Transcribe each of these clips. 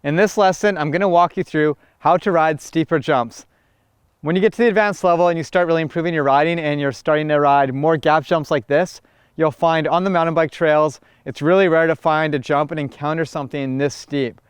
In this lesson, I'm going to walk you through how to ride steeper jumps. When you get to the advanced level and you start really improving your riding and you're starting to ride more gap jumps like this, you'll find on the mountain bike trails, it's really rare to find a jump and encounter something this steep.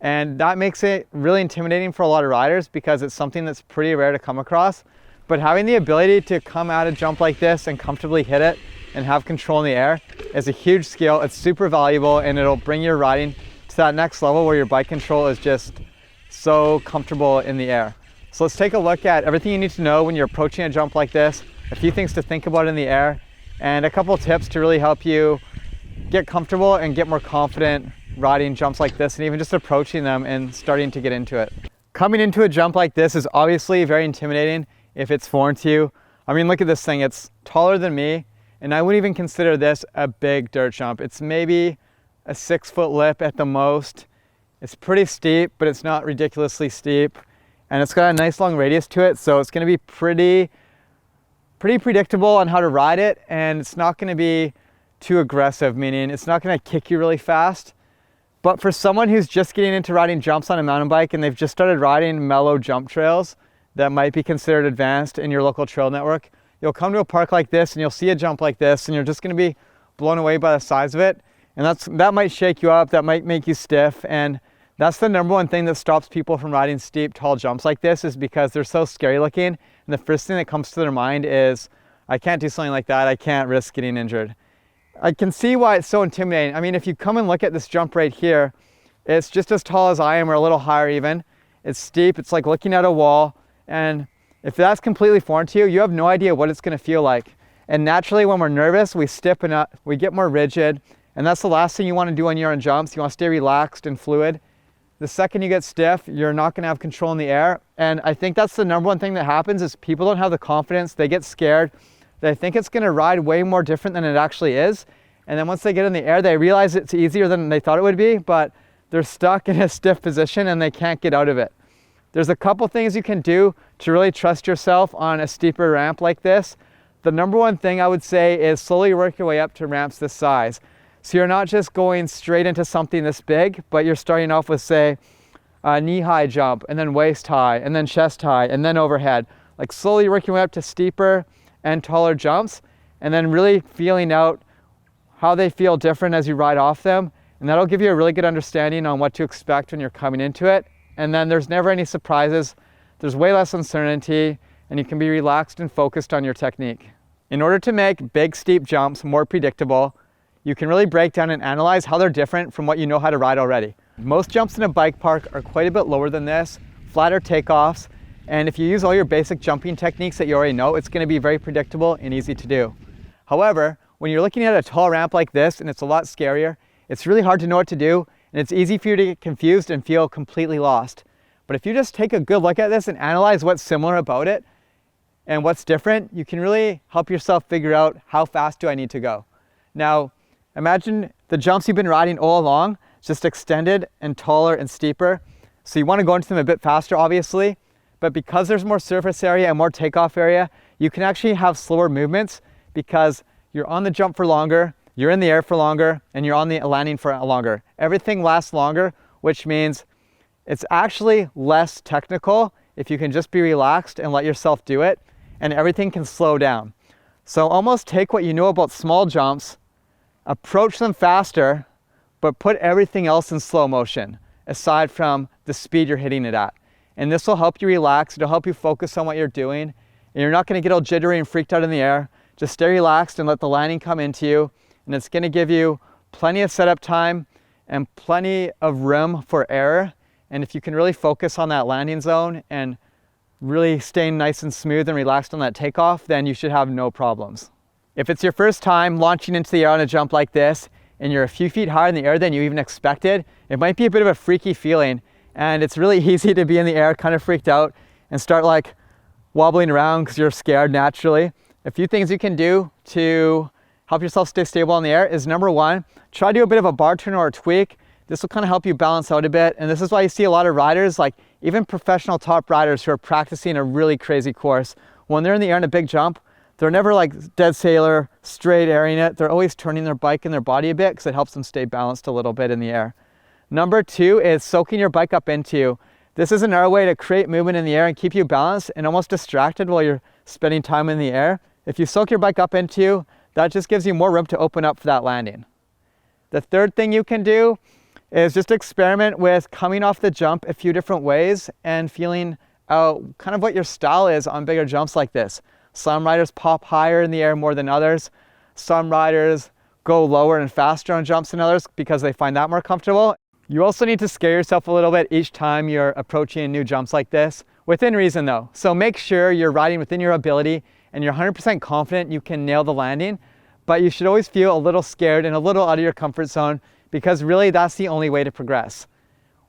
And that makes it really intimidating for a lot of riders because it's something that's pretty rare to come across. But having the ability to come at a jump like this and comfortably hit it and have control in the air is a huge skill. It's super valuable and it'll bring your riding to that next level where your bike control is just so comfortable in the air. So let's take a look at everything you need to know when you're approaching a jump like this, a few things to think about in the air, and a couple tips to really help you get comfortable and get more confident riding jumps like this and even just approaching them and starting to get into it. Coming into a jump like this is obviously very intimidating if it's foreign to you. I mean, look at this thing, it's taller than me, and I wouldn't even consider this a big dirt jump. It's maybe a 6-foot lip at the most. It's pretty steep, but it's not ridiculously steep. And it's got a nice long radius to it, so it's gonna be pretty predictable on how to ride it, and it's not gonna be too aggressive, meaning it's not gonna kick you really fast. But for someone who's just getting into riding jumps on a mountain bike and they've just started riding mellow jump trails that might be considered advanced in your local trail network, you'll come to a park like this and you'll see a jump like this and you're just gonna be blown away by the size of it. And that might shake you up, that might make you stiff, and that's the number one thing that stops people from riding steep, tall jumps like this, is because they're so scary looking. And the first thing that comes to their mind is, I can't do something like that, I can't risk getting injured. I can see why it's so intimidating. I mean, if you come and look at this jump right here, it's just as tall as I am, or a little higher even. It's steep, it's like looking at a wall. And if that's completely foreign to you, you have no idea what it's gonna feel like. And naturally, when we're nervous, we stiffen up, we get more rigid. And that's the last thing you wanna do when you're on jumps. You wanna stay relaxed and fluid. The second you get stiff, you're not gonna have control in the air. And I think that's the number one thing that happens is people don't have the confidence, they get scared. They think it's gonna ride way more different than it actually is. And then once they get in the air, they realize it's easier than they thought it would be, but they're stuck in a stiff position and they can't get out of it. There's a couple things you can do to really trust yourself on a steeper ramp like this. The number one thing I would say is slowly work your way up to ramps this size. So you're not just going straight into something this big, but you're starting off with, say, a knee-high jump, and then waist-high, and then chest-high, and then overhead. Like slowly working your way up to steeper and taller jumps, and then really feeling out how they feel different as you ride off them. And that'll give you a really good understanding on what to expect when you're coming into it. And then there's never any surprises. There's way less uncertainty, and you can be relaxed and focused on your technique. In order to make big, steep jumps more predictable, you can really break down and analyze how they're different from what you know how to ride already. Most jumps in a bike park are quite a bit lower than this, flatter takeoffs, and if you use all your basic jumping techniques that you already know, it's gonna be very predictable and easy to do. However, when you're looking at a tall ramp like this and it's a lot scarier, it's really hard to know what to do, and it's easy for you to get confused and feel completely lost. But if you just take a good look at this and analyze what's similar about it and what's different, you can really help yourself figure out how fast do I need to go. Now, imagine the jumps you've been riding all along, just extended and taller and steeper. So you want to go into them a bit faster, obviously, but because there's more surface area and more takeoff area, you can actually have slower movements because you're on the jump for longer, you're in the air for longer, and you're on the landing for longer. Everything lasts longer, which means it's actually less technical if you can just be relaxed and let yourself do it, and everything can slow down. So almost take what you know about small jumps, approach them faster, but put everything else in slow motion, aside from the speed you're hitting it at. And this will help you relax, it'll help you focus on what you're doing, and you're not gonna get all jittery and freaked out in the air. Just stay relaxed and let the landing come into you, and it's gonna give you plenty of setup time and plenty of room for error. And if you can really focus on that landing zone and really staying nice and smooth and relaxed on that takeoff, then you should have no problems. If it's your first time launching into the air on a jump like this, and you're a few feet higher in the air than you even expected, it might be a bit of a freaky feeling. And it's really easy to be in the air, kind of freaked out, and start like wobbling around because you're scared naturally. A few things you can do to help yourself stay stable in the air is, number one, try to do a bit of a bar turn or a tweak. This will kind of help you balance out a bit. And this is why you see a lot of riders, like even professional top riders who are practicing a really crazy course, when they're in the air in a big jump, they're never like dead sailor, straight airing it. They're always turning their bike and their body a bit because it helps them stay balanced a little bit in the air. Number 2 is soaking your bike up into you. This is another way to create movement in the air and keep you balanced and almost distracted while you're spending time in the air. If you soak your bike up into you, that just gives you more room to open up for that landing. The third thing you can do is just experiment with coming off the jump a few different ways and feeling out kind of what your style is on bigger jumps like this. Some riders pop higher in the air more than others. Some riders go lower and faster on jumps than others because they find that more comfortable. You also need to scare yourself a little bit each time you're approaching new jumps like this, within reason though. So make sure you're riding within your ability and you're 100% confident you can nail the landing, but you should always feel a little scared and a little out of your comfort zone, because really that's the only way to progress.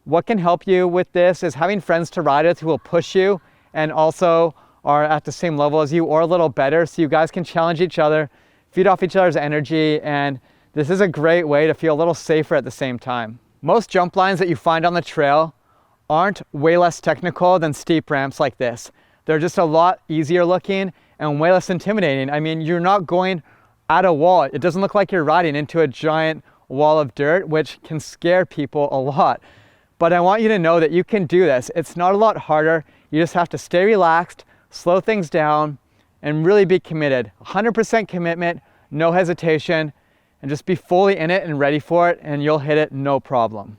What can help you with this is having friends to ride with who will push you and also are at the same level as you or a little better, so you guys can challenge each other, feed off each other's energy, and this is a great way to feel a little safer at the same time. Most jump lines that you find on the trail aren't way less technical than steep ramps like this. They're just a lot easier looking and way less intimidating. I mean, you're not going at a wall. It doesn't look like you're riding into a giant wall of dirt, which can scare people a lot. But I want you to know that you can do this. It's not a lot harder. You just have to stay relaxed, slow things down, and really be committed. 100% commitment, no hesitation, and just be fully in it and ready for it, and you'll hit it no problem.